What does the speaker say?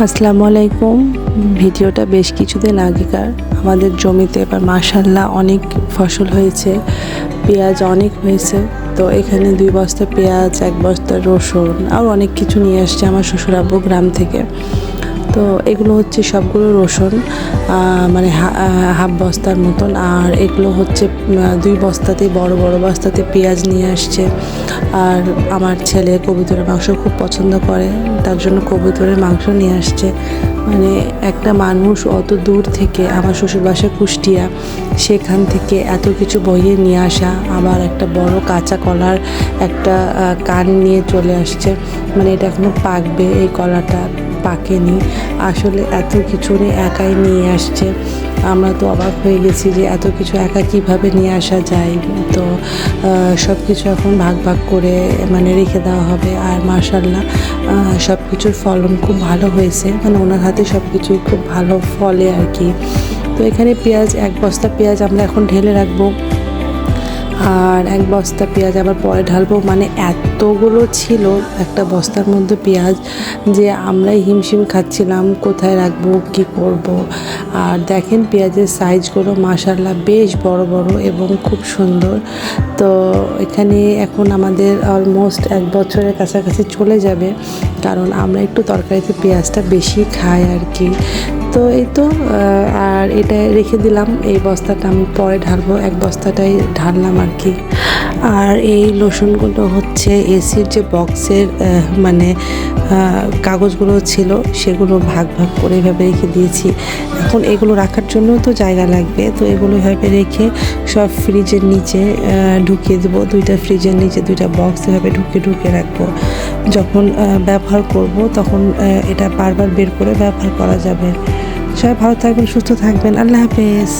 আসসালামু আলাইকুম। ভিডিওটা বেশ কিছুদিন আগেকার। আমাদের জমিতে এবার মাশাআল্লাহ অনেক ফসল হয়েছে, পেঁয়াজ অনেক হয়েছে। তো এখানে 2 বস্তা পেঁয়াজ, 1 বস্তা রসুন আর অনেক কিছু নিয়ে আসছে আমার শ্বশুর আব্বু গ্রাম থেকে। তো এগুলো হচ্ছে সবগুলো রসুন, মানে হাফ বস্তার মতন। আর এগুলো হচ্ছে 2 বস্তাতেই বড় বড় বস্তাতে পেঁয়াজ নিয়ে আসছে। আর আমার ছেলে কবুতরের মাংস খুব পছন্দ করে, তার জন্য কবুতরের মাংস নিয়ে আসছে। মানে একটা মানুষ অত দূর থেকে, আমার শ্বশুর বাসা কুষ্টিয়া, সেখান থেকে এত কিছু বইয়ে নিয়ে আসা, আবার একটা বড় কাঁচা কলার একটা কান নিয়ে চলে আসছে। মানে এটা এখনো পাকবে, এই কলাটা পাকেনি। আসলে এত কিছু একাই নিয়ে আসছে। আমরা তো অবাক হয়ে গেছি যে এত কিছু একা কীভাবে নিয়ে আসা যায়। তো সব কিছু এখন ভাগ ভাগ করে মানে রেখে দেওয়া হবে। আর মাশাআল্লাহ সব কিছুর ফলন খুব ভালো হয়েছে, মানে ওনার হাতে সব কিছুই খুব ভালো ফলে আর কি। তো এখানে পেঁয়াজ, 1 বস্তা পেঁয়াজ আমরা এখন ঢেলে রাখবো, আর 1 বস্তা পেঁয়াজ আবার পরে ঢালবো। মানে এতগুলো ছিল একটা বস্তার মধ্যে পেঁয়াজ যে আমরাই হিমশিম খাচ্ছিলাম কোথায় রাখবো, কি করব। আর দেখেন পেঁয়াজের সাইজগুলো মাশাআল্লাহ বেশ বড় বড় এবং খুব সুন্দর। তো এখানে এখন আমাদের অলমোস্ট 1 বছরের কাছাকাছি চলে যাবে, কারণ আমরা একটু তরকারিতে পেঁয়াজটা বেশি খাই আর কি। তো এই তো, আর এটা রেখে দিলাম। এই বস্তাটা আমি পরে ঢালবো, 1 বস্তাটাই ঢাললাম আর কি। আর এই রসুনগুলো হচ্ছে এসির যে বক্সের মানে কাগজগুলো ছিল, সেগুলো ভাগ ভাগ করে এভাবে রেখে দিয়েছি। এখন এগুলো রাখার জন্য তো জায়গা লাগবে, তো এগুলো এভাবে রেখে সব ফ্রিজের নিচে ঢুকিয়ে দেবো। 2টা ফ্রিজের নিচে 2টা বক্স এভাবে ঢুকে রাখবো। যখন ব্যবহার করব তখন এটা বারবার বের করে ব্যবহার করা যাবে। সবাই ভালো থাকবেন, সুস্থ থাকবেন। আল্লাহ হাফেজ।